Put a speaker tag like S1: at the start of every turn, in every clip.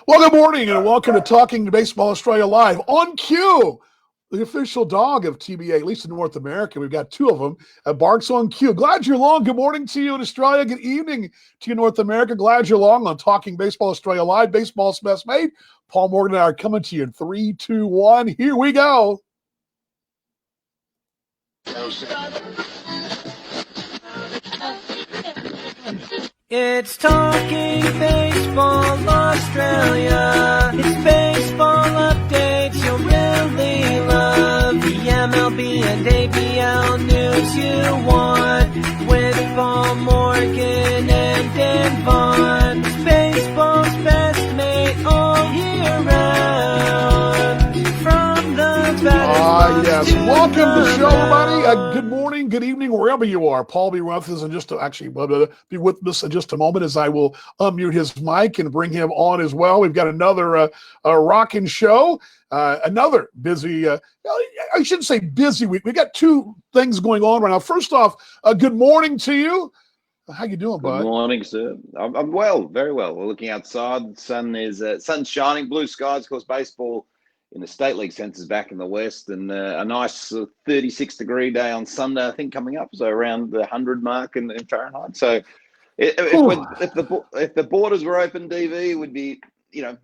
S1: Well, good morning and welcome to Talking Baseball Australia Live on Q, the official dog of TBA, at least in North America. We've got two of them. Barks on Q. Glad you're along. Good morning to you in Australia. Good evening to you in North America. Glad you're along on Talking Baseball Australia Live. Baseball's best made. Paul Morgan and I are coming to you in 3, 2, 1. Here we go.
S2: It's Talking Baseball Australia. It's baseball updates you'll really love. The MLB and ABL news you want. With Paul Morgan and Dan Vaughn. It's baseball's best mate all year round. From the batters
S1: Yes. Welcome to the show, everybody. Good morning, good evening, wherever you are. Paul be with us in just be with us in just a moment as I will unmute his mic and bring him on as well. We've got another rocking show, another busy. I shouldn't say busy week. We got two things going on right now. First off, good morning to you. How you doing, bud?
S3: Good morning, sir. I'm well, very well. We're looking outside. Sun's shining, blue skies. Of course, baseball in the state league sense is back in the west, and a nice 36-degree day on Sunday, I think, coming up, so around the 100 mark in Fahrenheit. So if the borders were open, DV, it would be,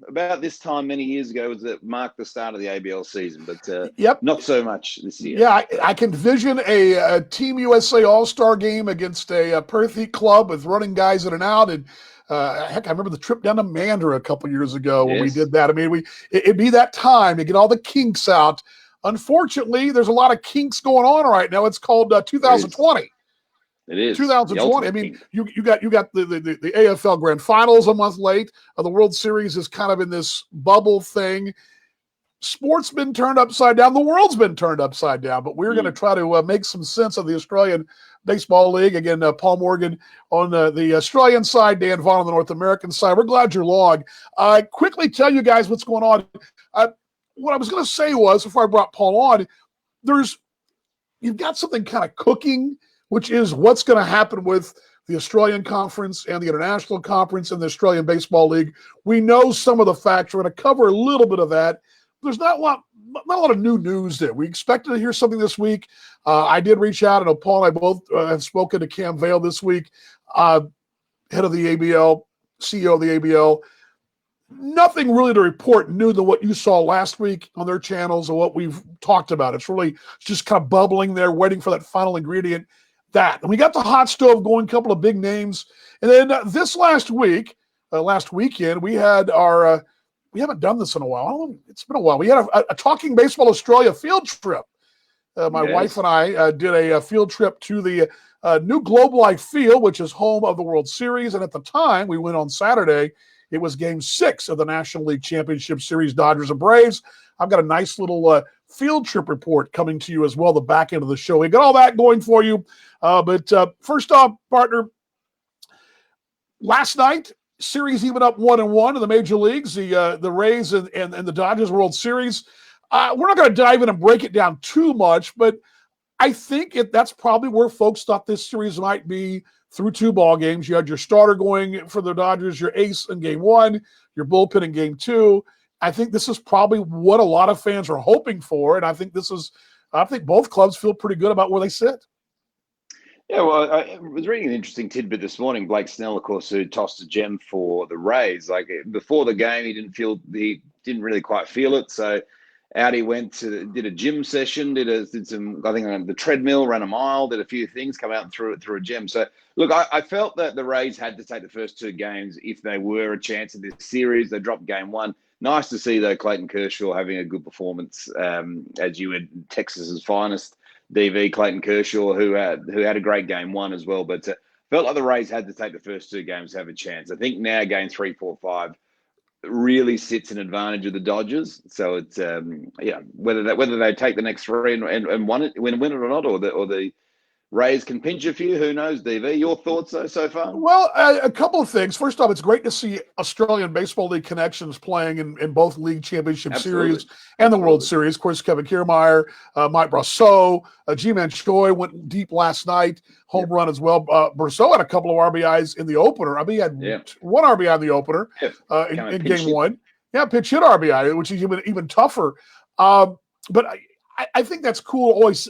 S3: about this time many years ago was that marked the start of the ABL season, but not so much this year.
S1: Yeah, I can vision a Team USA All-Star game against a Perth Heat club with running guys in and out, and heck, I remember the trip down to Mandurah a couple years ago when we did that. I mean, it'd be that time to get all the kinks out. Unfortunately, there's a lot of kinks going on right now. It's called 2020.
S3: It is
S1: 2020. I mean, you got the AFL Grand Finals a month late. The World Series is kind of in this bubble thing. Sport's been turned upside down. The world's been turned upside down. But we're going to try to make some sense of the Australian Baseball League. Again, Paul Morgan on the Australian side, Dan Vaughn on the North American side. We're glad you're along. Quickly tell you guys what's going on. What I was going to say was, before I brought Paul on, you've got something kind of cooking, which is what's going to happen with the Australian Conference and the International Conference and the Australian Baseball League. We know some of the facts. We're going to cover a little bit of that. There's not a lot of new news there. We expected to hear something this week. I did reach out. I know Paul and I both have spoken to Cam Vale this week, head of the ABL, CEO of the ABL. Nothing really to report new than what you saw last week on their channels and what we've talked about. It's just kind of bubbling there, waiting for that final ingredient. And we got the hot stove going, a couple of big names. And then this last weekend, we had our we haven't done this in a while. It's been a while. We had a Talking Baseball Australia field trip. My wife and I did a field trip to the new Globe Life Field, which is home of the World Series. And at the time, we went on Saturday. It was Game 6 of the National League Championship Series, Dodgers and Braves. I've got a nice little field trip report coming to you as well, the back end of the show. We got all that going for you. But first off, partner, last night, series even up 1-1 in the major leagues, the Rays and the Dodgers World Series. We're not going to dive in and break it down too much, but I think that's probably where folks thought this series might be through 2 ball games. You had your starter going for the Dodgers, your ace in Game 1, your bullpen in Game 2. I think this is probably what a lot of fans are hoping for, and I think both clubs feel pretty good about where they sit.
S3: Yeah, well, I was reading an interesting tidbit this morning. Blake Snell, of course, who tossed a gem for the Rays. Like before the game, he didn't really quite feel it. So out he went did a gym session, did some, I think, on the treadmill, ran a mile, did a few things, come out and threw a gem. So look, I felt that the Rays had to take the first 2 games if they were a chance of this series. They dropped Game 1. Nice to see though Clayton Kershaw having a good performance, as you had Texas's finest. DV Clayton Kershaw, who had a great Game 1 as well, but felt like the Rays had to take the first 2 games to have a chance. I think now Game 3, 4, 5 really sits an advantage of the Dodgers. So it's whether they take the next 3 and win it or not, or Rays can pinch a few. Who knows, DV? Your thoughts so far?
S1: Well, a couple of things. First off, it's great to see Australian Baseball League connections playing in both league championship
S3: Absolutely.
S1: series and the World Series. Of course, Kevin Kiermaier, Mike Brosseau, Ji-Man Choi went deep last night, home run as well. Brosseau had a couple of RBIs in the opener. I mean, he had one RBI in the opener in game one. Yeah, pitch hit RBI, which is even tougher. But I think that's cool. Always,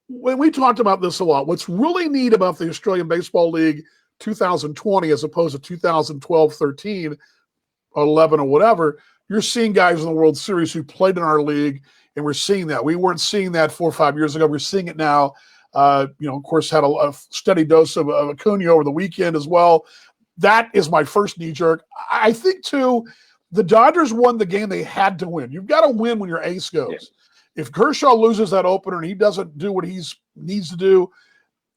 S1: when we talked about this a lot, what's really neat about the Australian Baseball League 2020 as opposed to 2012, 13, or 11 or whatever, you're seeing guys in the World Series who played in our league, and we're seeing that. We weren't seeing that 4 or 5 years ago. We're seeing it now. Of course, had a steady dose of Acuna over the weekend as well. That is my first knee jerk. I think, too, the Dodgers won the game they had to win. You've got to win when your ace goes. Yeah. If Kershaw loses that opener and he doesn't do what he needs to do,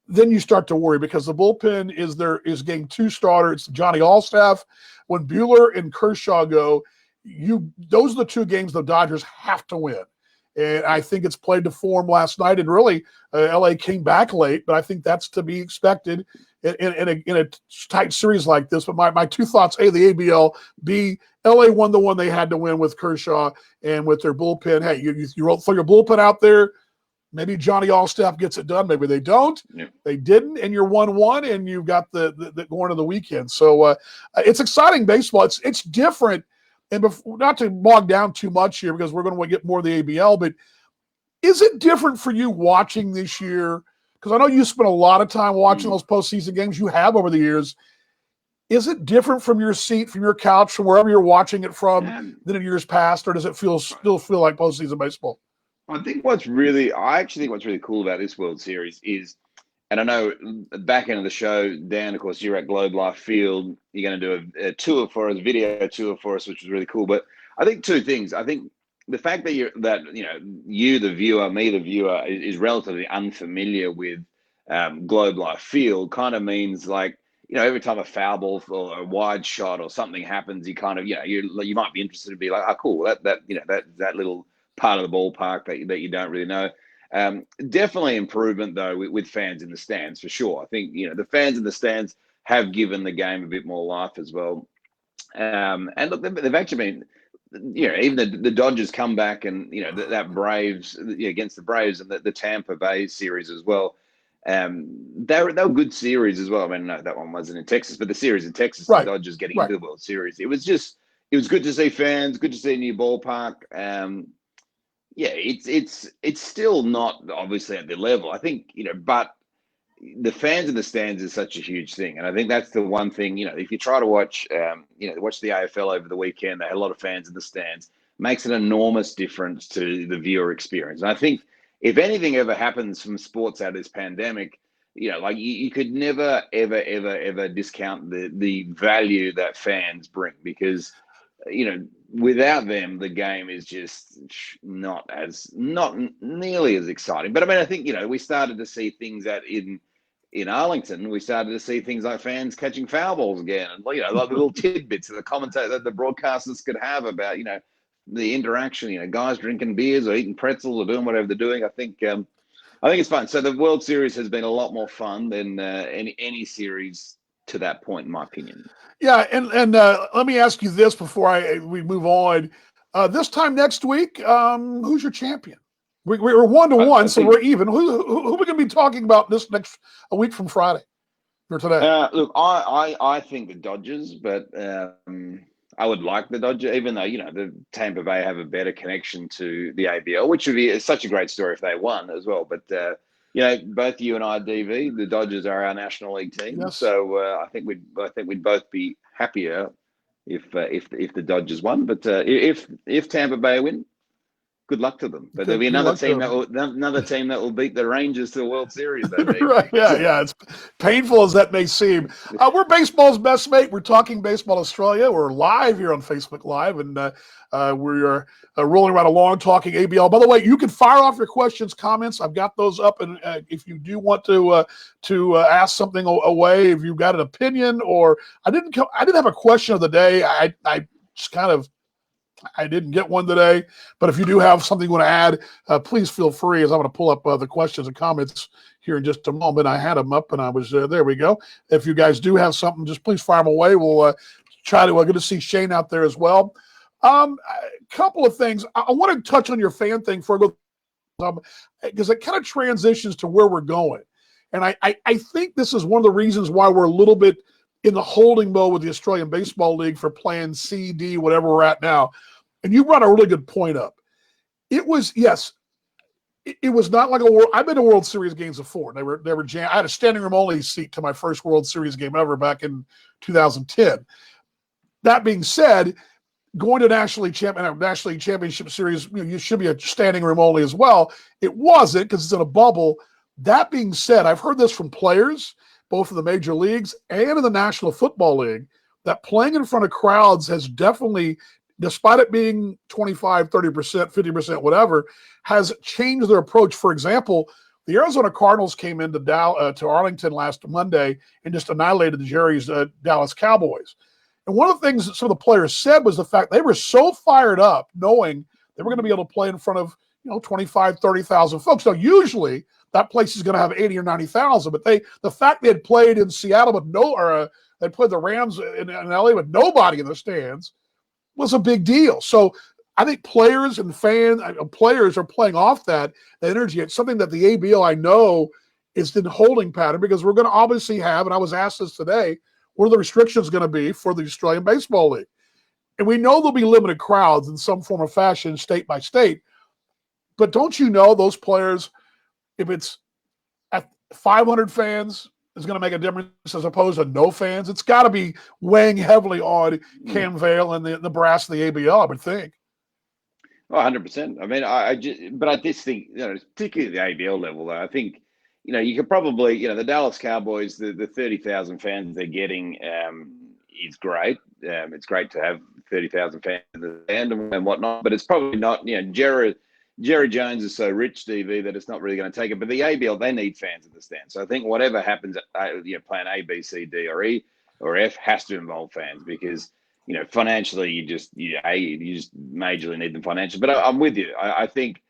S1: then you start to worry because the bullpen is game two starter. It's Johnny Allstaff. When Buehler and Kershaw go, those are the two games the Dodgers have to win. And I think it's played to form last night. And really, LA came back late, but I think that's to be expected in a tight series like this. But my two thoughts: A, the ABL; B, LA won the one they had to win with Kershaw and with their bullpen. Hey, you throw your bullpen out there. Maybe Johnny Allstaff gets it done. Maybe they don't. Yeah. They didn't, and you're 1-1, and you've got the going to the weekend. So it's exciting baseball. It's different. And not to bog down too much here because we're going to get more of the ABL, but is it different for you watching this year? Because I know you spent a lot of time watching those postseason games you have over the years. Is it different from your seat, from your couch, from wherever you're watching it from than in years past, or does it still feel like postseason baseball?
S3: I actually think what's really cool about this World Series is, and I know back end of the show, Dan, of course, you're at Globe Life Field. You're going to do a tour for us, video tour for us, which was really cool. But I think two things. I think the fact that you, the viewer, me, the viewer, is relatively unfamiliar with Globe Life Field kind of means like, every time a foul ball or a wide shot or something happens, you kind of, you might be interested to be like, oh, cool, that little part of the ballpark that you don't really know. Definitely improvement though with fans in the stands for sure. I think the fans in the stands have given the game a bit more life as well. And look, they've actually been, even the Dodgers come back and that Braves against the Braves and the Tampa Bay series as well. They were good series as well. I mean, no, that one wasn't in Texas, but the series in Texas, right. The Dodgers getting into the World Series. It was good to see fans, good to see a new ballpark. It's still not obviously at the level. I think, but the fans in the stands is such a huge thing. And I think that's the one thing, if you try to watch, watch the AFL over the weekend, they had a lot of fans in the stands, makes an enormous difference to the viewer experience. And I think if anything ever happens from sports out of this pandemic, you could never, ever, ever, ever discount the value that fans bring because, without them, the game is just not nearly as exciting. But I mean, I think, we started to see things in Arlington, we started to see things like fans catching foul balls again. And, like little tidbits that the broadcasters could have about, the interaction, guys drinking beers or eating pretzels or doing whatever they're doing. I think it's fun. So the World Series has been a lot more fun than any series to that point, in my opinion.
S1: Yeah, and let me ask you this before we move on. This time next week, who's your champion? We're 1-1, so we're even. Who are we going to be talking about a week from Friday or today?
S3: Look, I think the Dodgers, but I would like the Dodgers, even though the Tampa Bay have a better connection to the ABL, which would be such a great story if they won as well. But both you and I, DV, the Dodgers are our National League team, yes. So I think we'd both be happier if the Dodgers won. But if Tampa Bay win, good luck to them. But there'll be another team that will beat the Rangers to the World Series.
S1: Right? Yeah. It's painful as that may seem. We're baseball's best mate. We're talking Baseball Australia. We're live here on Facebook Live, and we are rolling right along talking ABL. By the way, you can fire off your questions, comments. I've got those up, and if you do want to ask something away, if you've got an opinion, or I didn't have a question of the day. I just kind of I didn't get one today, but if you do have something you want to add, please feel free, as I'm going to pull up the questions and comments here in just a moment. I had them up and I was there we go. If you guys do have something, just please fire them away. We'll try to good to see Shane out there as well. A couple of things. I want to touch on your fan thing for a little, because it kind of transitions to where we're going. And I think this is one of the reasons why we're a little bit in the holding mode with the Australian Baseball League for plan C, D, whatever we're at now. And you brought a really good point up. It was, yes, it was not like a world. I've been to World Series games before. They were I had a standing room only seat to my first World Series game ever back in 2010. That being said, going to National League Championship Series, you should be a standing room only as well. It wasn't, because it's in a bubble. That being said, I've heard this from players, both in the major leagues and in the National Football League, that playing in front of crowds has definitely, despite it being 25, 30%, 50%, whatever, has changed their approach. For example, the Arizona Cardinals came into to Arlington last Monday and just annihilated the Jerry's Dallas Cowboys. And one of the things that some of the players said was the fact they were so fired up knowing they were going to be able to play in front of 25, 30,000 folks. Now, usually that place is going to have 80 or 90,000, but the fact they had played in Seattle with they played the Rams in LA with nobody in the stands was a big deal. So I think players and players are playing off that energy. It's something that the ABL, I know, is in holding pattern, because we're going to obviously have, and I was asked this today, what are the restrictions going to be for the Australian Baseball League? And we know there'll be limited crowds in some form or fashion, state by state. But don't you know those players, if it's at 500 fans, is going to make a difference as opposed to no fans? It's got to be weighing heavily on Cam Vale and the brass of the ABL, I would think.
S3: Oh, 100%. I mean, but I just think, particularly at the ABL level, though, I think, you could probably, the Dallas Cowboys, the 30,000 fans they're getting is great. It's great to have 30,000 fans in the stand and whatnot, but it's probably not, Jerry Jones is so rich, DV, that it's not really going to take it. But the ABL, they need fans in the stand. So I think whatever happens, plan A, B, C, D, or E, or F has to involve fans, because, financially, you just majorly need them financially. But I'm with you. I think,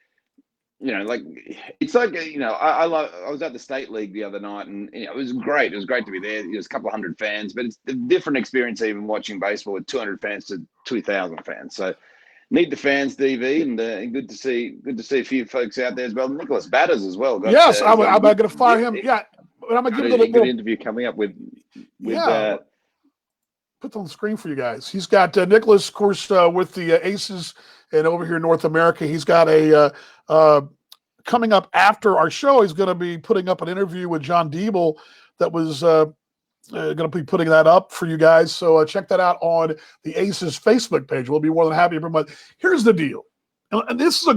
S3: it's like, I was at the State League the other night, and it was great. It was great to be there. There's a couple of hundred fans, but it's a different experience even watching baseball with 200 fans to 2,000 fans. So need the fans, DV, and good to see a few folks out there as well. Nicholas Batters as well.
S1: Yes, I'm going to fire him. Yeah, but I'm going to give him a
S3: good interview coming up with
S1: put on the screen for you guys. He's got Nicholas, of course, with the Aces, and over here in North America, he's got a coming up after our show. He's going to be putting up an interview with John Diebel that was going to be putting that up for you guys. So check that out on the Aces Facebook page. We'll be more than happy to promote. Here's the deal, and this is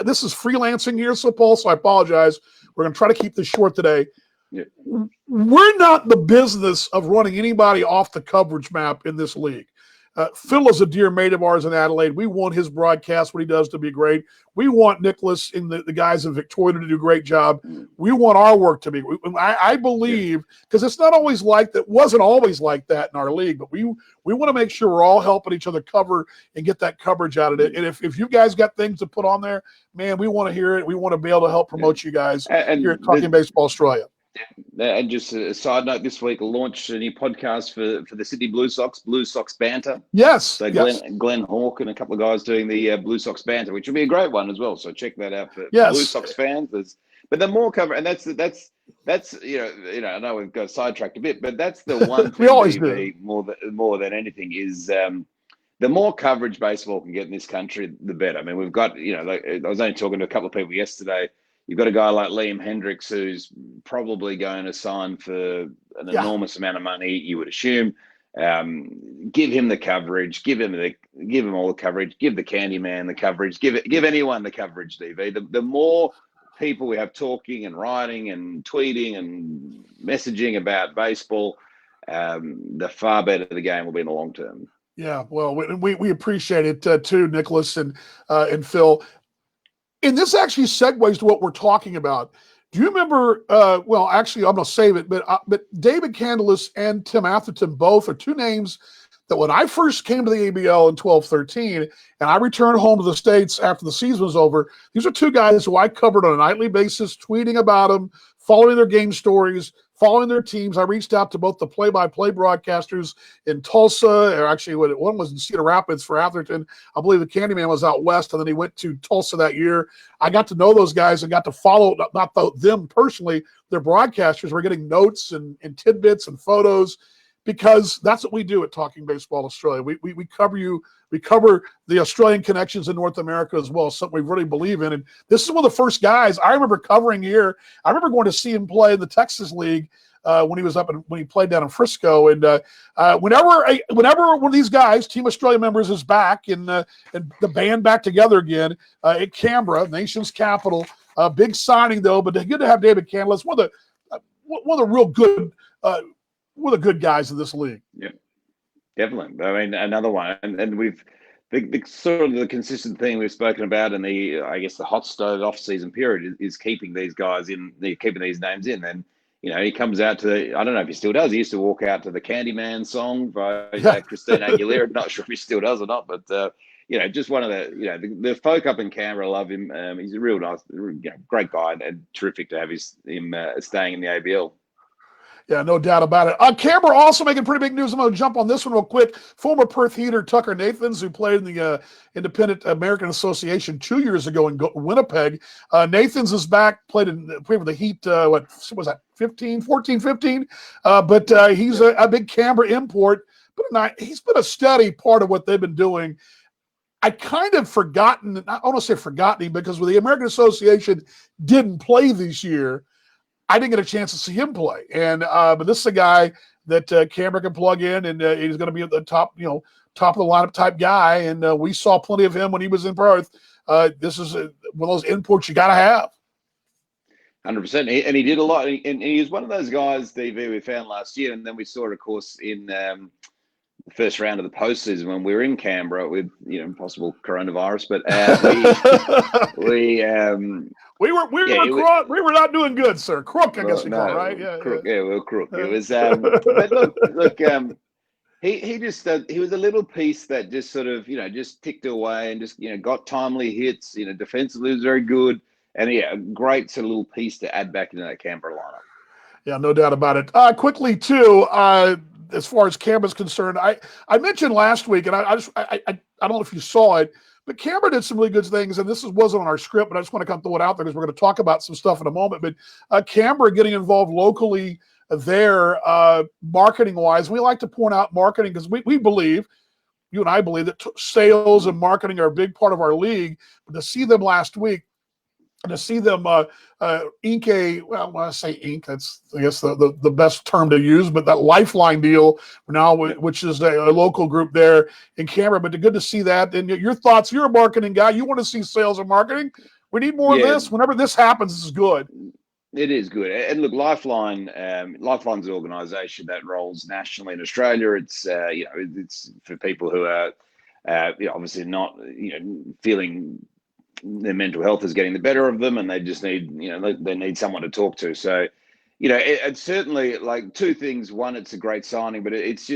S1: this is freelancing here, so Paul. So I apologize. We're going to try to keep this short today.
S3: Yeah.
S1: We're not in the business of running anybody off the coverage map in this league. Phil is a dear mate of ours in Adelaide. We want his broadcast, what he does, to be great. We want Nicholas and the guys in Victoria to do a great job. We want our work to be. I believe, because it's not always like that, wasn't always like that in our league, but we want to make sure we're all helping each other cover and get that coverage out of it. And if you guys got things to put on there, man, we want to hear it. We want to be able to help promote you guys here at Talking Baseball Australia.
S3: And just a side note, this week we'll launch a new podcast for the Sydney Blue Sox Banter.
S1: Yes.
S3: So Glenn Hawke and a couple of guys doing the Blue Sox Banter, which will be a great one as well. So check that out for Blue Sox fans. But the more cover, and that's I know we've got sidetracked a bit, but that's the one thing
S1: we always do.
S3: more than anything is the more coverage baseball can get in this country, the better. I mean, we've got I was only talking to a couple of people yesterday. You've got a guy like Liam Hendricks who's probably going to sign for an enormous amount of money, you would assume. Give him the coverage. Give him all the coverage. Give the Candyman the coverage. Give anyone the coverage, DV. The more people we have talking and writing and tweeting and messaging about baseball, the far better the game will be in the long term.
S1: Yeah, well, we appreciate it too, Nicholas and Phil. And this actually segues to what we're talking about. Do you remember, well, actually, I'm going to save it, but David Candelas and Tim Atherton both are two names that when I first came to the ABL in 12-13, and I returned home to the States after the season was over, these are two guys who I covered on a nightly basis, tweeting about them, following their game stories, following their teams. I reached out to both the play-by-play broadcasters in Tulsa, or actually one was in Cedar Rapids for Atherton. I believe the Candyman was out west, and then he went to Tulsa that year. I got to know those guys and got to follow, not them personally, their broadcasters. We're getting notes and tidbits and photos, because that's what we do at Talking Baseball Australia. We cover you. We cover the Australian connections in North America as well, something we really believe in. And this is one of the first guys I remember covering here. I remember going to see him play in the Texas League when he was when he played down in Frisco. And whenever one of these guys, Team Australia members, is back and the band back together again at Canberra, nation's capital, big signing though, but good to have David Candler. It's one of the real good. One of the good guys in this league.
S3: Yeah, definitely. I mean, another one, and we've the sort of the consistent thing we've spoken about in the hot stove off-season period is keeping these guys keeping these names in. And he comes out to I don't know if he still does. He used to walk out to the Candyman song by Christina Aguilera. I'm not sure if he still does or not, but just one of the folk up in Canberra love him. He's a real nice, great guy, and terrific to have him staying in the ABL.
S1: Yeah, no doubt about it. Canberra also making pretty big news. I'm going to jump on this one real quick. Former Perth Heater Tucker Nathans, who played in the Independent American Association 2 years ago in Winnipeg. Nathans is back, played with the Heat, what was that, 15? But he's a big Canberra import. But he's been a steady part of what they've been doing. I kind of forgotten, I want to say forgotten him, because with the American Association didn't play this year, I didn't get a chance to see him play, and but this is a guy that Canberra can plug in, and he's going to be at the top of the lineup type guy. And we saw plenty of him when he was in Perth. This is one of those imports you got to have.
S3: 100%, and he did a lot. And he was one of those guys, DV, we found last year, and then we saw it, of course, in the first round of the postseason when we were in Canberra with possible coronavirus. But we
S1: were not doing good, sir. Crook, I guess you call it, right? Yeah,
S3: Crook. Yeah, well, Crook. It was. But look. He just he was a little piece that just sort of just ticked away and just got timely hits. Defensively was very good, and a great sort of little piece to add back into that Canberra lineup.
S1: Yeah, no doubt about it. Quickly too, as far as Canberra's concerned, I mentioned last week, and I don't know if you saw it. But Canberra did some really good things, and this wasn't on our script, but I just want to come throw it out there because we're going to talk about some stuff in a moment. But Canberra getting involved locally there, marketing-wise. We like to point out marketing because we believe, you and I believe, that sales and marketing are a big part of our league. But to see them last week, and to see them ink when I say ink, that's I guess the best term to use, but that Lifeline deal now, which is a local group there in Canberra. But good to see that. And your thoughts, you're a marketing guy. You want to see sales and marketing. We need more of this. Whenever this happens, this is good.
S3: It is good. And look, Lifeline's an organisation that rolls nationally in Australia. It's it's for people who are obviously not feeling their mental health is getting the better of them, and they just need they need someone to talk to. So it's certainly like two things. One, it's a great signing, but it's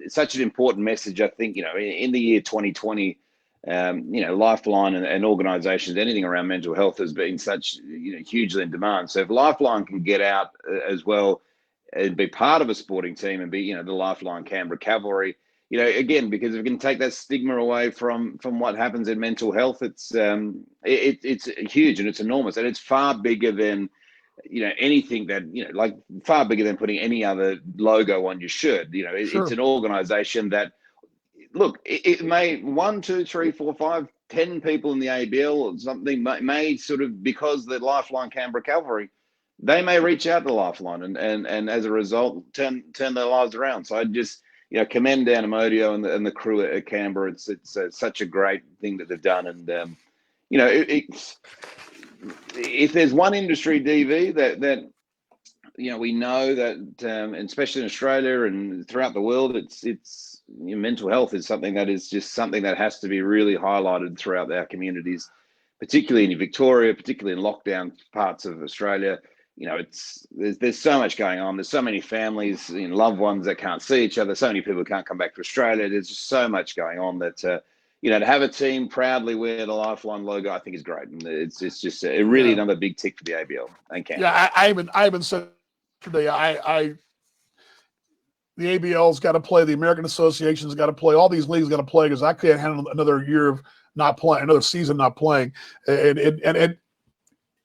S3: such an important message. I think in the year 2020, Lifeline and organisations, anything around mental health has been such hugely in demand. So if Lifeline can get out as well and be part of a sporting team and be the Lifeline Canberra Cavalry, again, because if we can take that stigma away from what happens in mental health, it's huge and it's enormous, and it's far bigger than anything that like far bigger than putting any other logo on your shirt. Sure. It's an organisation that, look, it may 1, 2, 3, 4, 5, 10 people in the ABL or something may sort of, because the Lifeline Canberra Cavalry, they may reach out to Lifeline and as a result turn their lives around. So I just commend Dan Amodio and the crew at Canberra. It's such a great thing that they've done, and if there's one industry, DV, that we know that, and especially in Australia and throughout the world, it's mental health is something that is just something that has to be really highlighted throughout our communities, particularly in Victoria, particularly in lockdown parts of Australia. there's so much going on. There's so many families, loved ones that can't see each other. So many people can't come back to Australia. There's just so much going on that, to have a team proudly wear the Lifeline logo, I think is great. And it's just really another big tick for the ABL and Canada.
S1: Yeah, I even said yesterday, the ABL's got to play, the American Association's got to play, all these leagues got to play, because I can't handle another year of not playing, another season not playing. And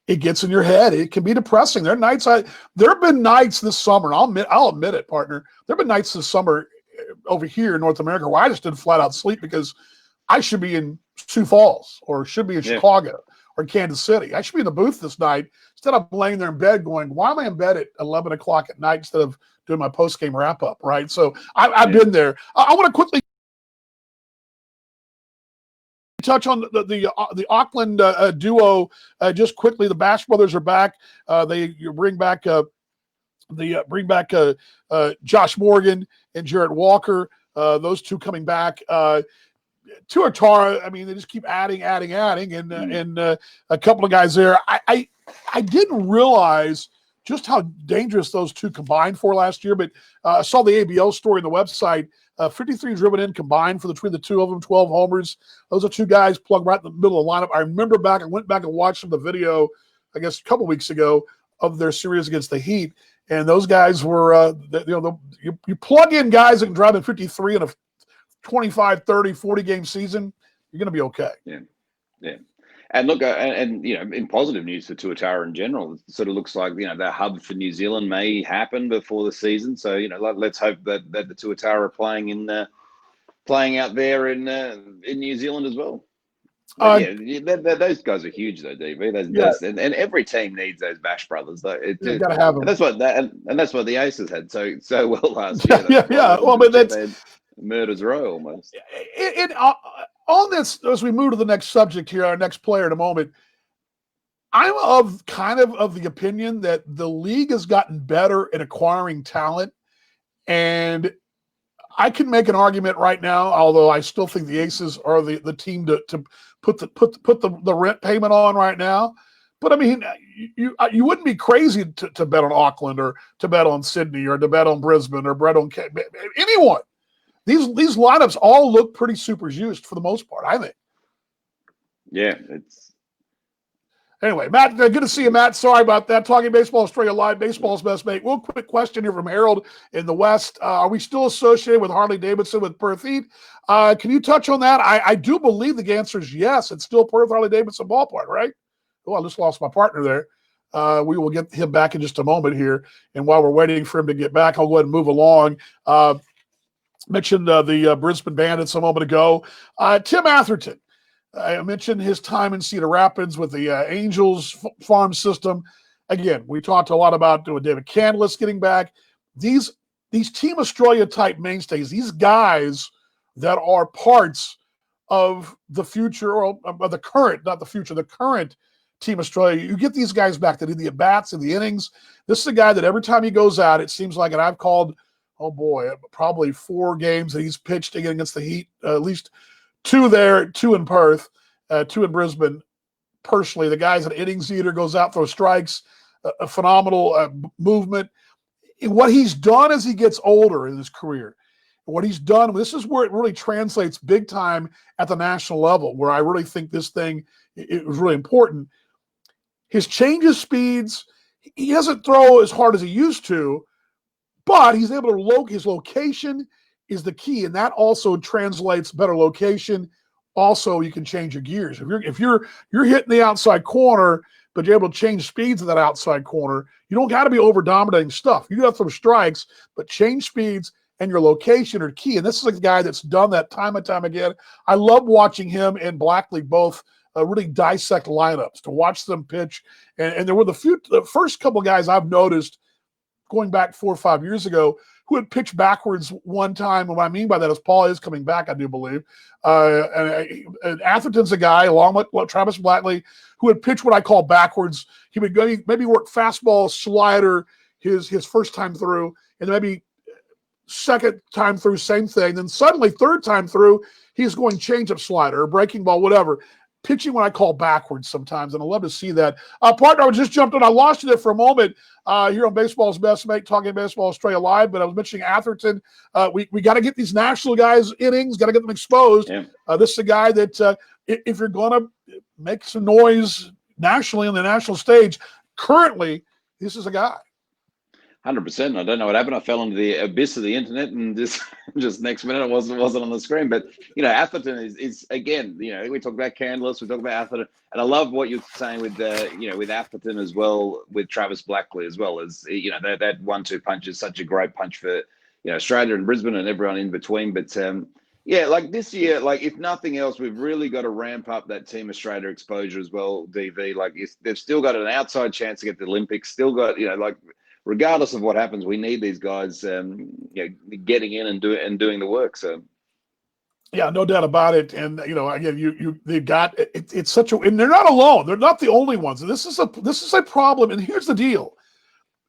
S1: it gets in your head. It can be depressing. There have been nights this summer, and I'll admit it, partner. There have been nights this summer over here in North America where I just didn't flat out sleep because I should be in Sioux Falls or should be in Chicago or Kansas City. I should be in the booth this night instead of laying there in bed going, why am I in bed at 11 o'clock at night instead of doing my post-game wrap-up, right? So I've been there. I want to quickly touch on the Auckland duo just quickly. The Bash brothers are back. They bring back Josh Morgan and Jarrett Walker. Those two coming back. Tuatara, I mean, they just keep adding, and a couple of guys there. I didn't realize just how dangerous those two combined for last year, but I saw the ABL story on the website. 53 driven in combined between the two of them, 12 homers. Those are two guys plugged right in the middle of the lineup. I went back and watched the video, I guess, a couple weeks ago of their series against the Heat, and those guys were, you plug in guys that can drive in 53 in a 25, 30, 40 game season, you're going to be okay.
S3: Yeah. And look, in positive news for Tuatara in general, it sort of looks like, the hub for New Zealand may happen before the season. So, let's hope that the Tuatara are playing out there in New Zealand as well. Those guys are huge though, DV. And every team needs those Bash brothers though.
S1: You gotta have them.
S3: And that's what the Aces had so well last year.
S1: Well, but that's
S3: murder's row almost.
S1: On this, as we move to the next subject here, our next player in a moment, I'm of the opinion that the league has gotten better at acquiring talent, and I can make an argument right now, although I still think the Aces are the team to put the rent payment on right now. But I mean, you wouldn't be crazy to bet on Auckland or to bet on Sydney or to bet on Brisbane or bet on anyone. These lineups all look pretty super juiced for the most part, I think.
S3: Yeah,
S1: Anyway, Matt, good to see you, Matt. Sorry about that. Talking Baseball Australia Live, baseball's best mate. Real quick question here from Harold in the West. Are we still associated with Harley-Davidson with Perth Heat? Can you touch on that? I do believe the answer is yes. It's still Perth Harley-Davidson ballpark, right? Oh, I just lost my partner there. We will get him back in just a moment here. And while we're waiting for him to get back, I'll go ahead and move along. Mentioned the Brisbane Bandits a moment ago. Tim Atherton, I mentioned his time in Cedar Rapids with the Angels farm system. Again, we talked a lot about David Candelas getting back. These Team Australia type mainstays, these guys that are parts of the future, or of the current, not the future, the current Team Australia. You get these guys back that do the at-bats and the innings. This is a guy that every time he goes out, it seems like, and I've called, oh boy, probably 4 games that he's pitched against the Heat, at least 2 there, 2 in Perth, 2 in Brisbane. Personally, the guy's an innings eater, goes out, throws strikes, a phenomenal movement. And what he's done as he gets older in his career, what he's done, this is where it really translates big time at the national level, where I really think this thing, it was really important. His changes speeds, he doesn't throw as hard as he used to, but he's able to his location is the key, and that also translates better location. Also, you can change your gears. If you're hitting the outside corner, but you're able to change speeds of that outside corner, you don't got to be over dominating stuff. You got to throw strikes, but change speeds and your location are key. And this is a guy that's done that time and time again. I love watching him and Blackley both really dissect lineups, to watch them pitch. And there were the first couple guys I've noticed going back 4 or 5 years ago who had pitched backwards one time. And what I mean by that is Paul is coming back, I do believe. And Atherton's a guy, along with Travis Blackley, who had pitched what I call backwards. He would maybe work fastball, slider his first time through, and maybe second time through, same thing. Then suddenly, third time through, he's going changeup, slider, breaking ball, whatever. pitching what I call backwards sometimes, and I love to see that. Partner, I just jumped in. I lost you there for a moment here on Baseball's Best Mate, talking Baseball Australia Live, but I was mentioning Atherton. We got to get these national guys innings, got to get them exposed.
S3: Yeah.
S1: This is a guy that if you're going to make some noise nationally on the national stage, currently, this is a guy.
S3: 100%. I don't know what happened. I fell into the abyss of the internet, and just next minute it wasn't on the screen. But Atherton is again. We talk about Candless, we talk about Atherton, and I love what you're saying with with Atherton as well, with Travis Blackley as well. As that 1-2 punch is such a great punch for Australia and Brisbane and everyone in between. But like this year, like if nothing else, we've really got to ramp up that Team Australia exposure as well. DV, like they've still got an outside chance to get to the Olympics. Still got regardless of what happens, we need these guys, getting in and doing the work. So,
S1: yeah, no doubt about it. And again, they've got it's such a, and they're not alone. They're not the only ones. This is a problem. And here's the deal: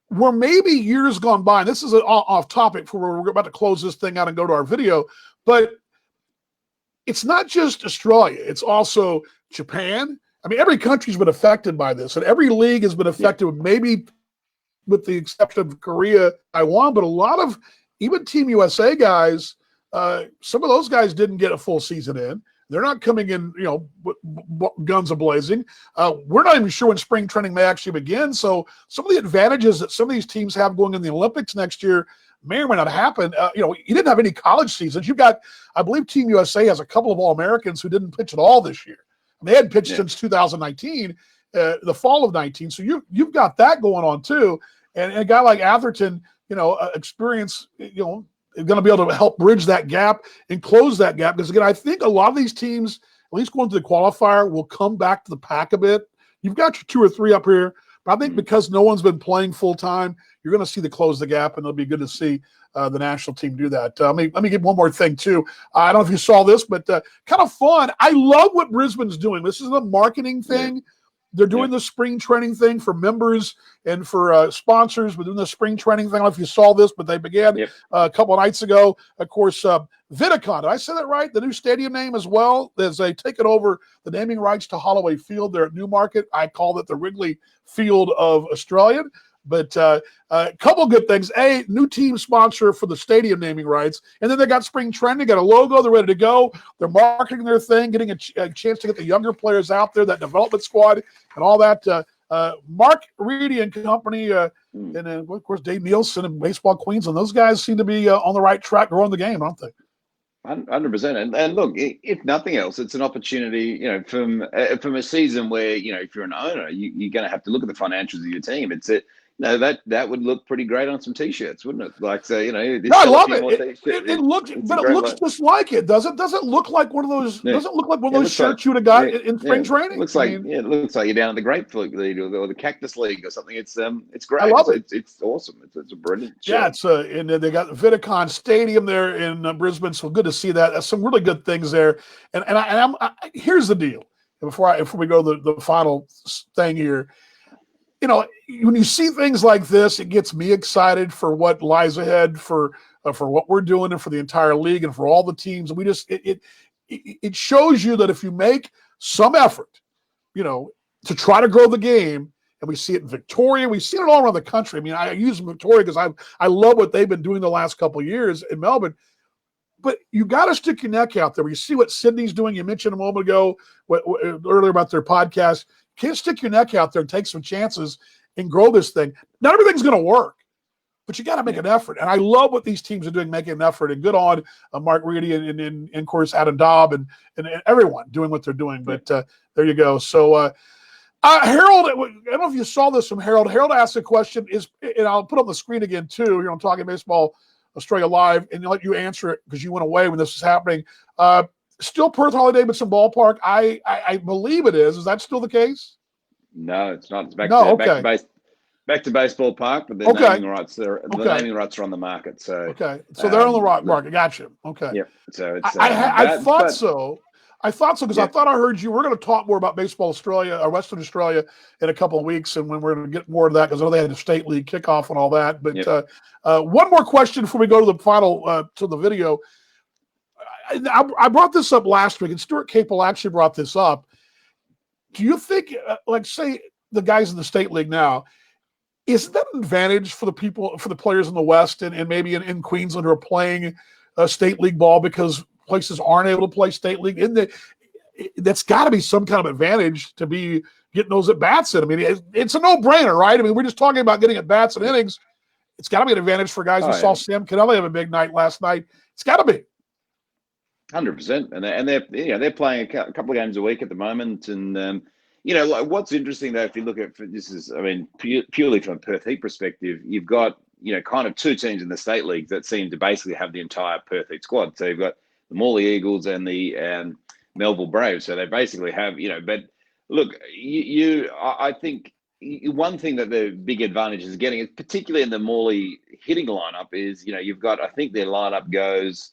S1: where maybe years gone by, and this is off topic for where we're about to close this thing out and go to our video, but it's not just Australia; it's also Japan. I mean, every country's been affected by this, and every league has been affected. Yeah. Maybe with the exception of Korea, Taiwan, but a lot of even Team USA guys, some of those guys didn't get a full season in. They're not coming in, guns a-blazing. We're not even sure when spring training may actually begin. So some of the advantages that some of these teams have going in the Olympics next year may or may not happen. You didn't have any college seasons. You've got, I believe Team USA has a couple of All-Americans who didn't pitch at all this year. They hadn't pitched since 2019, the fall of 19. So you've got that going on too. And a guy like Atherton, experience, is going to be able to help bridge that gap and close that gap. Because, again, I think a lot of these teams, at least going to the qualifier, will come back to the pack a bit. You've got your 2 or 3 up here. But I think because no one's been playing full-time, you're going to see the close the gap, and it'll be good to see the national team do that. Let me give one more thing, too. I don't know if you saw this, but kind of fun. I love what Brisbane's doing. This is a marketing thing. Yeah. They're doing the spring training thing for members and for sponsors. We're doing the spring training thing. I don't know if you saw this, but they began a couple of nights ago. Of course, Vidicon, did I say that right? The new stadium name as well, as they taken over the naming rights to Holloway Field. They're at Newmarket. I call it the Wrigley Field of Australian. But a couple good things. A, new team sponsor for the stadium naming rights. And then they got spring training, got a logo. They're ready to go. They're marketing their thing, getting a chance to get the younger players out there, that development squad and all that. Mark Reedy and company, and then, of course, Dave Nielsen and Baseball Queens. And those guys seem to be on the right track growing the game, aren't they?
S3: 100%. And look, if nothing else, it's an opportunity, from a season where, if you're an owner, you're going to have to look at the financials of your team. That would look pretty great on some T-shirts, wouldn't it? Like, so, no,
S1: I love it. It looks, but it looks just like it, does it? Doesn't look like one of those. Yeah. Doesn't look like one of those shirts you would have got in spring training.
S3: It looks like it looks like you're down in the Grapefruit League or the Cactus League or something. It's great.
S1: I love it.
S3: It's awesome. It's a brilliant shirt.
S1: Yeah, it's and they got the Vidicon Stadium there in Brisbane, so good to see that. That's some really good things there. And here's the deal. Before we go to the final thing here. When you see things like this, it gets me excited for what lies ahead for what we're doing and for the entire league and for all the teams. We just it shows you that if you make some effort, to try to grow the game, and we see it in Victoria, we see it all around the country. I mean, I use Victoria because I love what they've been doing the last couple of years in Melbourne. But you got to stick your neck out there. You see what Sydney's doing. You mentioned a moment ago earlier about their podcast. Can't stick your neck out there and take some chances and grow this thing. Not everything's going to work, but you got to make an effort. And I love what these teams are doing, making an effort. And good on Mark Reedy and of course, Adam Dobb and everyone doing what they're doing. But there you go. So, Harold, I don't know if you saw this from Harold. Harold asked a question, and I'll put on the screen again, too. I'm Talking Baseball Australia Live, and let you answer it because you went away when this was happening. Still Perth Harley-Davidson Ballpark? I believe it is. Is that still the case?
S3: No, it's not. It's back to Baseball Park, but the naming rights the naming rights are on the market. So
S1: so they're on the right market. Gotcha. Okay.
S3: Yeah. So it's.
S1: I thought so. I thought so because I thought I heard you. We're going to talk more about Baseball Australia or Western Australia in a couple of weeks, and when we're going to get more of that because I know they had the state league kickoff and all that. But one more question before we go to the final to the video. I brought this up last week, and Stuart Capel actually brought this up. do you think, like, say the guys in the state league now, is that an advantage for the players in the West and maybe in Queensland who are playing state league ball because places aren't able to play state league? That's got to be some kind of advantage to be getting those at bats in. I mean, it's a no-brainer, right? I mean, we're just talking about getting at bats and innings. It's got to be an advantage for guys. We saw Sam Kennelly have a big night last night. It's got to be
S3: 100%, and they're playing a couple of games a week at the moment, and like what's interesting though, if you look at this is, I mean, purely from a Perth Heat perspective, you've got kind of two teams in the state league that seem to basically have the entire Perth Heat squad. So you've got the Morley Eagles and the Melville Braves. So they basically have but look, I think one thing that the big advantage is getting, particularly in the Morley hitting lineup, is you've got, I think their lineup goes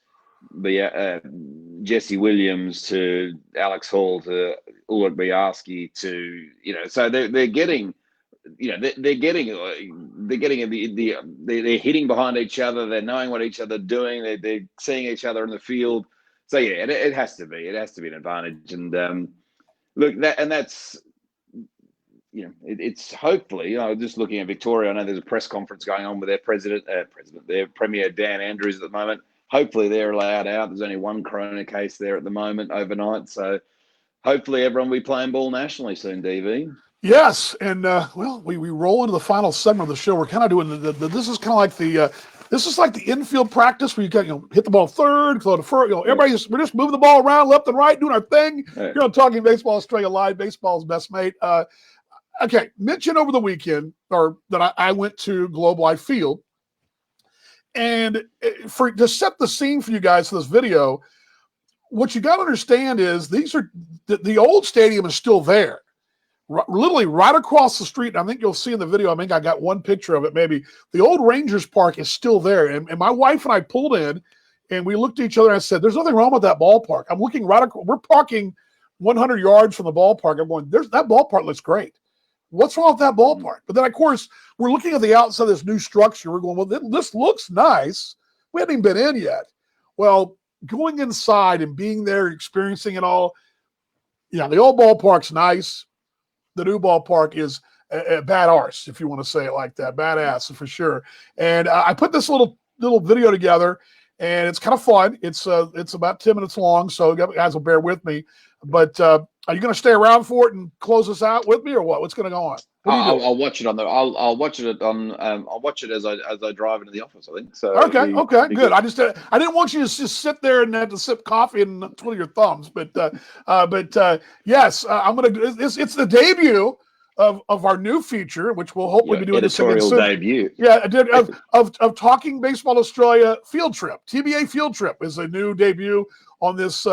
S3: the Jesse Williams to Alex Hall to Ulrich Biarski to so they're getting they're hitting behind each other, they're knowing what each other are doing, they're seeing each other in the field. So yeah, it has to be an advantage, and look, that's it's hopefully, just looking at Victoria, I know there's a press conference going on with their Premier Dan Andrews at the moment. Hopefully they're allowed out. There's only one corona case there at the moment overnight. So hopefully everyone will be playing ball nationally soon, DV.
S1: Yes. And, well, we roll into the final segment of the show. We're kind of doing this is kind of like the infield practice where you got, hit the ball third, throw to first, we're just moving the ball around left and right, doing our thing.
S3: Yeah.
S1: You're on Talking Baseball Australia Live, baseball's best mate. Okay. Mention over the weekend that I went to Globe Life Field. And to set the scene for you guys for this video, what you got to understand is the old stadium is still there, literally right across the street. And I think you'll see in the video, I think I got one picture of it maybe. The old Rangers Park is still there. And my wife and I pulled in, and we looked at each other and I said, there's nothing wrong with that ballpark. I'm looking we're parking 100 yards from the ballpark. I'm going, that ballpark looks great. What's wrong with that ballpark? But then, of course, we're looking at the outside of this new structure. We're going, well, this looks nice. We haven't even been in yet. Well, going inside and being there, experiencing it all, the old ballpark's nice. The new ballpark is a bad arse, if you want to say it like that. Badass, for sure. And I put this little video together, and it's kind of fun. It's about 10 minutes long, so you guys will bear with me. But are you going to stay around for it and close us out with me, or what? What's going to go on?
S3: I'll watch it on I'll watch it as I drive into the office, I think. So
S1: okay, good. I didn't want you to just sit there and have to sip coffee and twiddle your thumbs. But yes, I'm gonna. It's the debut of our new feature, which we'll hopefully be doing this again soon.
S3: Debut.
S1: Yeah, of Talking Baseball Australia Field Trip. TBA Field Trip is a new debut on this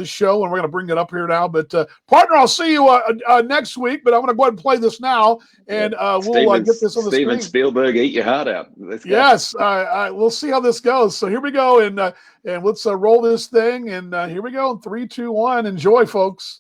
S1: show, and we're going to bring it up here now. But partner, I'll see you next week. But I'm going to go ahead and play this now, and we'll get this on the screen.
S3: Steven Spielberg, eat your heart out.
S1: Yes, we'll see how this goes. So here we go, and let's roll this thing. And here we go. 3, 2, 1. Enjoy, folks.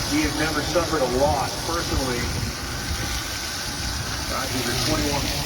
S4: He has never suffered a loss personally. He's a 21.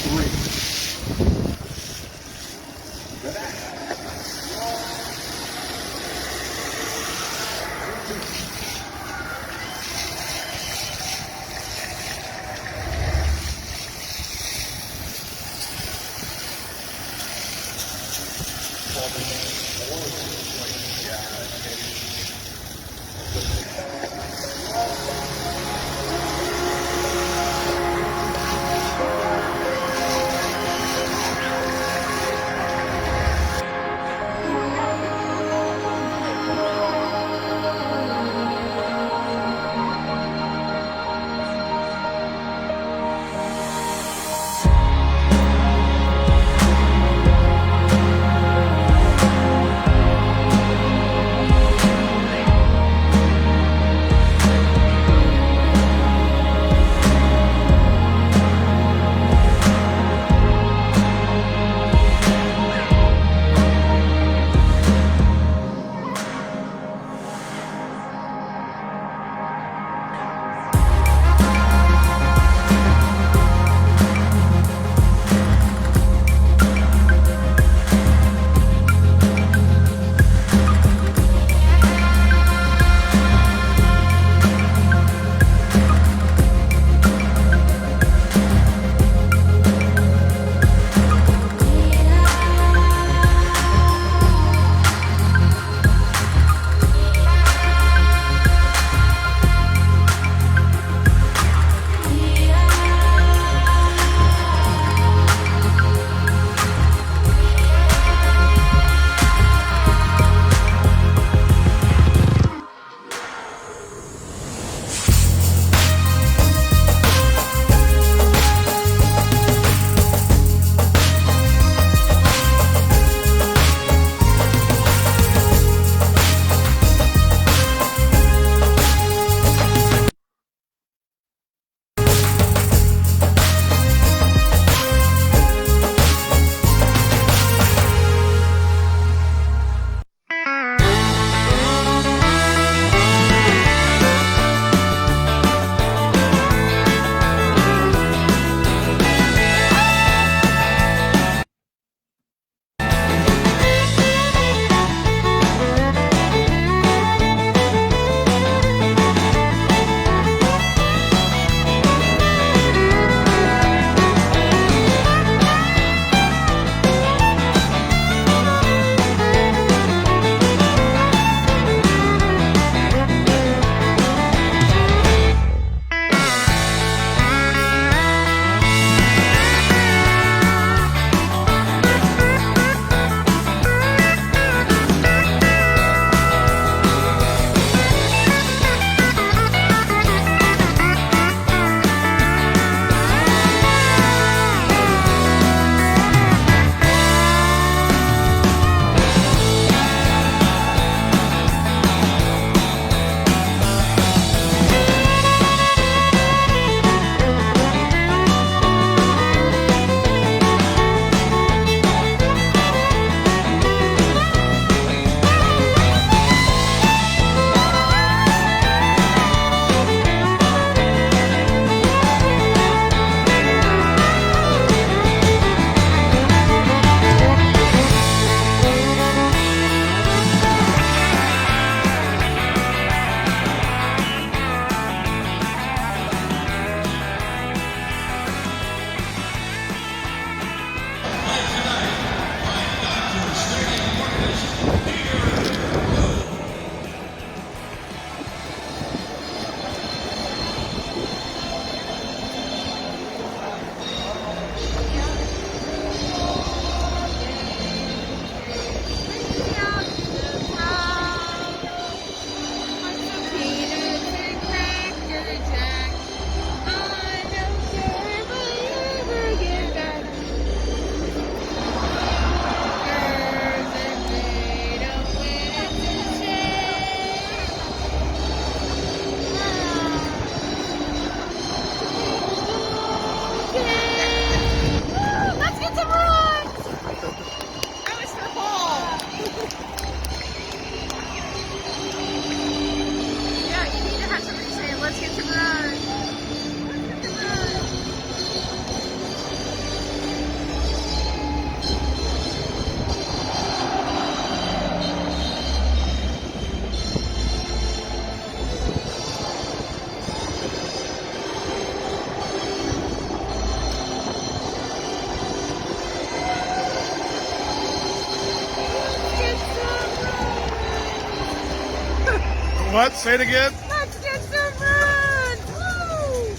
S1: What? Say it again.
S5: Let's get some runs! Woo!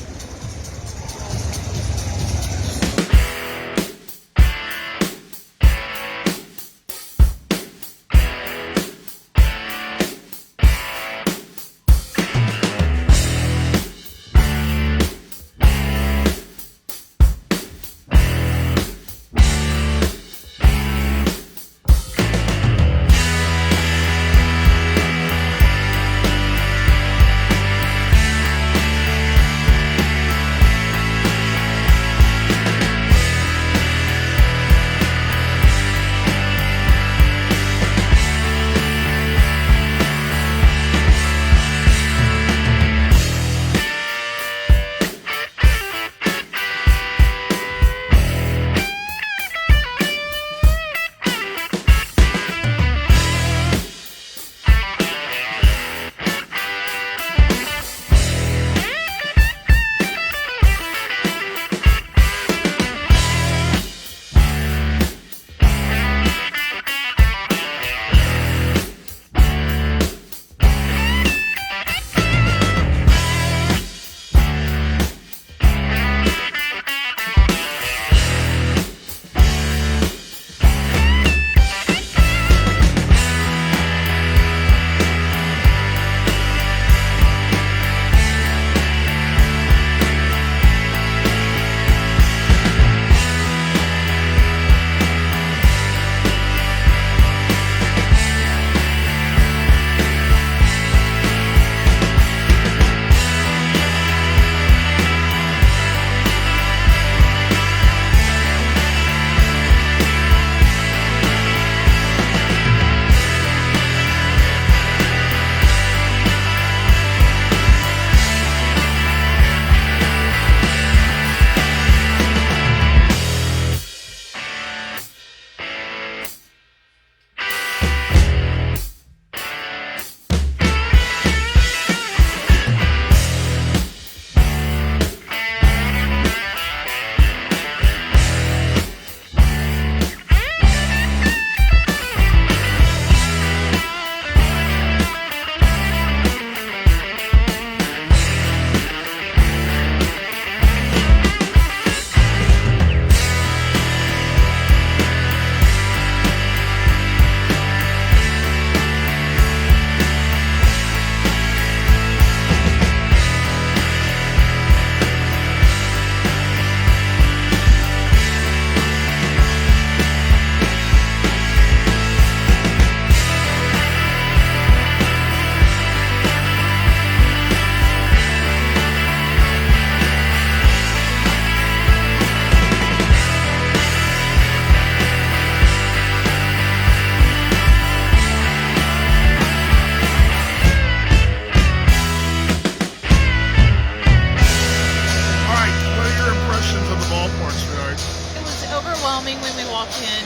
S6: overwhelming when we walked in.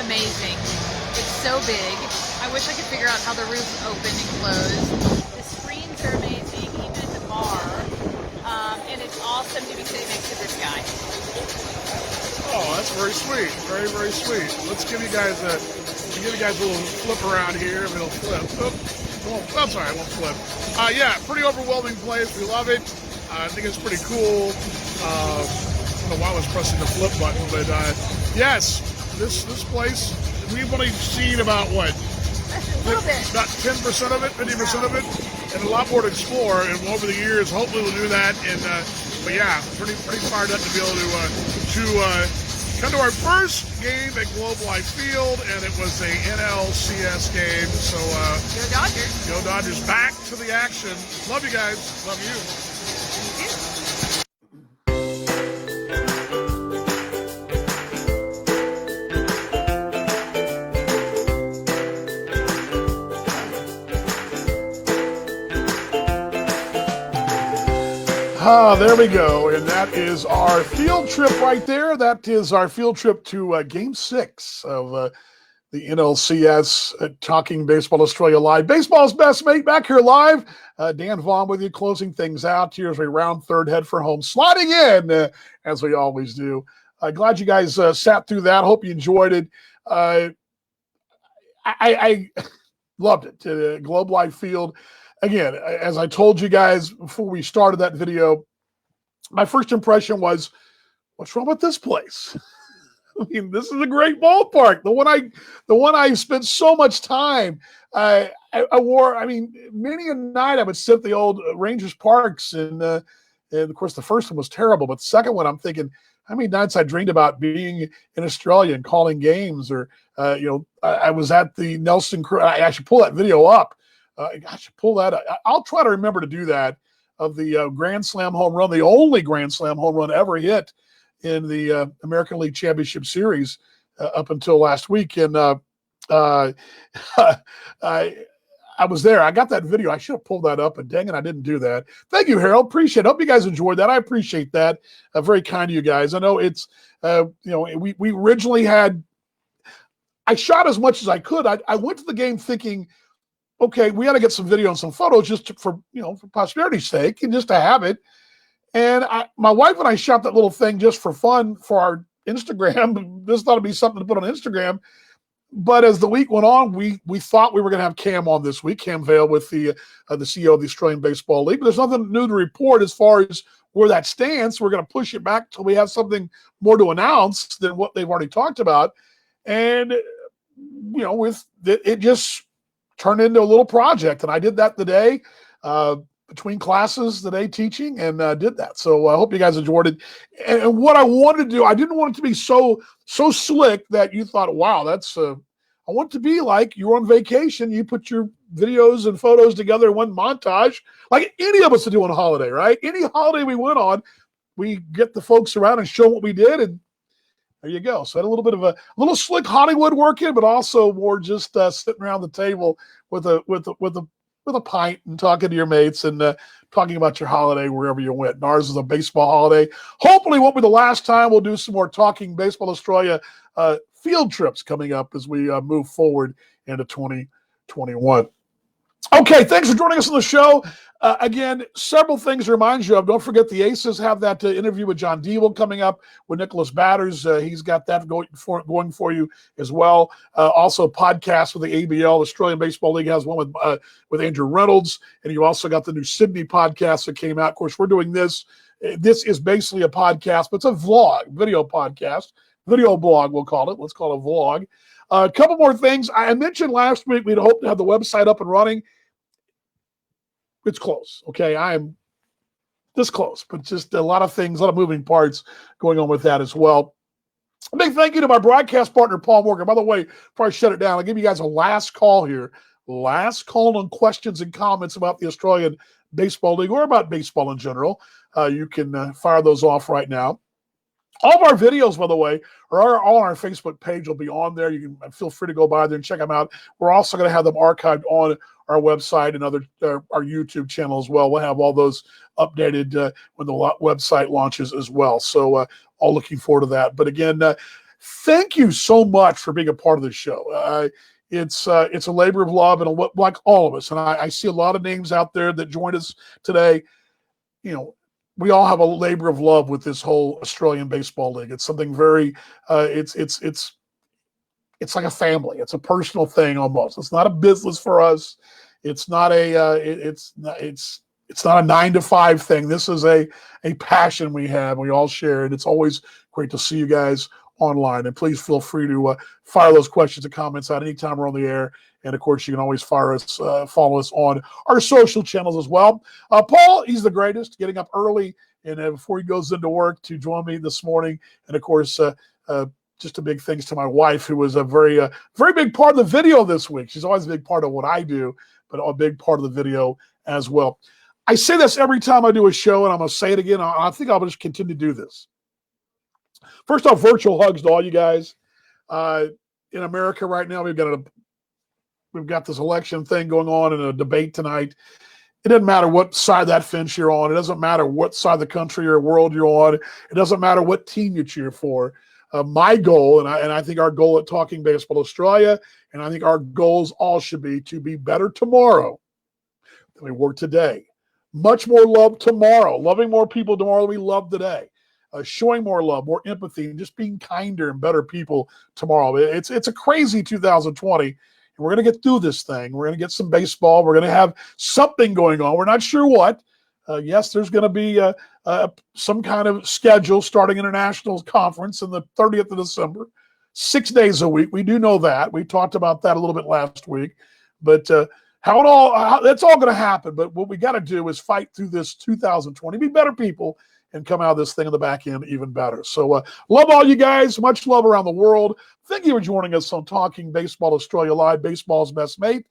S6: Amazing. It's so big. I wish I could figure out how the roof opened and closed. The screens are amazing, even the bar. And it's awesome to be sitting next to this guy.
S1: Oh, that's very sweet. Very, very sweet. Let's give you guys a little flip around here. If it'll flip. I'm sorry, I won't flip. Yeah, pretty overwhelming place. We love it. I think it's pretty cool. I don't know why I was pressing the flip button, but yes, this place, we've only seen about what?
S6: A little bit.
S1: About 10% of it, 50% of it, and a lot more to explore. And over the years, hopefully we'll do that. And but yeah, pretty fired up to be able to come to our first game at Globe Life Field, and it was a NLCS game. So
S6: Go Dodgers.
S1: go Dodgers! Back to the action. Love you guys. Love you.
S6: Thank you.
S1: There we go. And that is our field trip right there. That is our field trip to Game 6 of the NLCS Talking Baseball Australia Live. Baseball's best mate back here live. Dan Vaughn with you, closing things out here as we round third, head for home. Sliding in, as we always do. Glad you guys sat through that. Hope you enjoyed it. I loved it. Globe Life Field. again, as I told you guys before we started that video, my first impression was, what's wrong with this place? I mean, this is a great ballpark. The one I spent so much time. I wore. I mean, many a night I would sit at the old Rangers Parks, and of course the first one was terrible, but the second one I'm thinking, how many nights I dreamed about being in Australia and calling games, or I was at the Nelson. I should pull that video up. I should pull that up. I'll try to remember to do that, of the Grand Slam home run, the only Grand Slam home run ever hit in the American League Championship Series up until last week. And I was there. I got that video. I should have pulled that up, and dang it, I didn't do that. Thank you, Harold. Appreciate it. Hope you guys enjoyed that. I appreciate that. Very kind of you guys. I know it's, we originally had, I shot as much as I could. I went to the game thinking, okay, we got to get some video and some photos just for posterity's sake and just to have it. And my wife and I shot that little thing just for fun for our Instagram. This thought it'd be something to put on Instagram. But as the week went on, we thought we were going to have Cam on this week, Cam Vale, with the CEO of the Australian Baseball League. But there's nothing new to report as far as where that stands. We're going to push it back till we have something more to announce than what they've already talked about. And, it just turned into a little project. And I did that today. Between classes today teaching, and did that. So I hope you guys enjoyed it. And what I wanted to do, I didn't want it to be so slick that you thought, wow, that's I want it to be like you're on vacation. You put your videos and photos together in one montage, like any of us would do on a holiday, right? Any holiday we went on, we get the folks around and show what we did, and there you go. So I had a little bit of a little slick Hollywood working, but also more just sitting around the table with a pint and talking to your mates and talking about your holiday wherever you went. And ours is a baseball holiday. Hopefully won't be the last time. We'll do some more Talking Baseball Australia field trips coming up as we move forward into 2021. Okay, thanks for joining us on the show. Again, several things to remind you of. Don't forget the Aces have that interview with John Deeble coming up with Nicholas Batters. He's got that going for you as well. Also, podcast with the ABL, Australian Baseball League, has one with Andrew Reynolds. And you also got the new Sydney podcast that came out. Of course, we're doing this. This is basically a podcast, but it's a vlog, video podcast, video blog, we'll call it. Let's call it a vlog. A couple more things. I mentioned last week we'd hope to have the website up and running. It's close, okay? I am this close, but just a lot of things, a lot of moving parts going on with that as well. A big thank you to my broadcast partner, Paul Morgan. By the way, before I shut it down, I'll give you guys a last call here. Last call on questions and comments about the Australian Baseball League or about baseball in general. You can fire those off right now. All of our videos, by the way, are all on our Facebook page. Will be on there. You can feel free to go by there and check them out. We're also going to have them archived on our website and our YouTube channel as well. We'll have all those updated when the website launches as well. So all looking forward to that. But again, thank you so much for being a part of the show. It's a labor of love, and like all of us. And I see a lot of names out there that joined us today. We all have a labor of love with this whole Australian Baseball League. It's something very, it's like a family. It's a personal thing almost. It's not a business for us. It's not it's not a 9-to-5 thing. This is a passion we have. We all share, and it's always great to see you guys online. And please feel free to fire those questions and comments out anytime we're on the air. And of course, you can always follow us on our social channels as well. Paul, he's the greatest, getting up early and before he goes into work to join me this morning. And of course, just a big thanks to my wife, who was a very big part of the video this week. She's always a big part of what I do, but a big part of the video as well. I say this every time I do a show, and I'm going to say it again. I think I'll just continue to do this. First off, virtual hugs to all you guys. In America right now, we've got this election thing going on and a debate tonight. It doesn't matter what side of that fence you're on. It doesn't matter what side of the country or world you're on. It doesn't matter what team you cheer for. My goal, and I think our goal at Talking Baseball Australia, and I think our goals all should be to be better tomorrow than we were today. Much more love tomorrow, loving more people tomorrow than we love today. Showing more love, more empathy, and just being kinder and better people tomorrow. It's a crazy 2020, and We're going to get through this thing. We're going to get some baseball. We're going to have something going on. We're not sure what. Yes, there's going to be some kind of schedule starting international conference on the 30th of December, 6 days a week. We do know that. We talked about that a little bit last week. But that's all going to happen. But what we got to do is fight through this 2020, be better people, and come out of this thing in the back end even better. So love all you guys. Much love around the world. Thank you for joining us on Talking Baseball Australia Live, Baseball's Best Mate.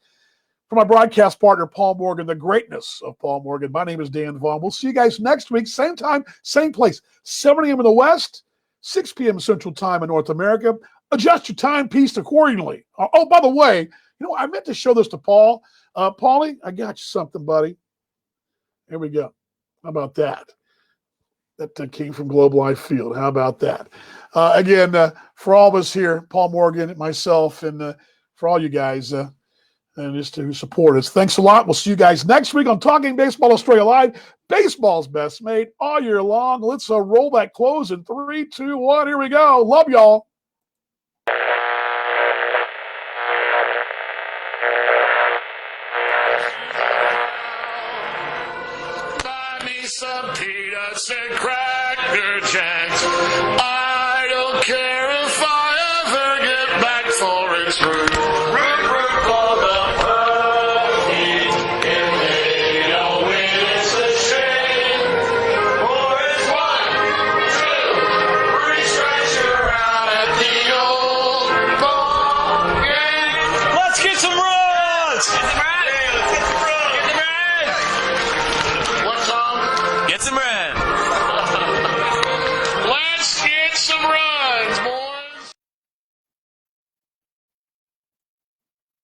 S1: For my broadcast partner, Paul Morgan, the greatness of Paul Morgan, my name is Dan Vaughn. We'll see you guys next week, same time, same place, 7 a.m. in the West, 6 p.m. Central Time in North America. Adjust your timepiece accordingly. Oh, by the way, I meant to show this to Paul. Paulie, I got you something, buddy. Here we go. How about that? That came from Globe Life Field. How about that? Again, for all of us here, Paul Morgan, myself, and for all you guys, and just to support us, thanks a lot. We'll see you guys next week on Talking Baseball Australia Live, Baseball's Best Mate, all year long. Let's roll that close in 3, 2, 1. Here we go. Love y'all.
S7: Some peanuts and cracker jacks. I don't care.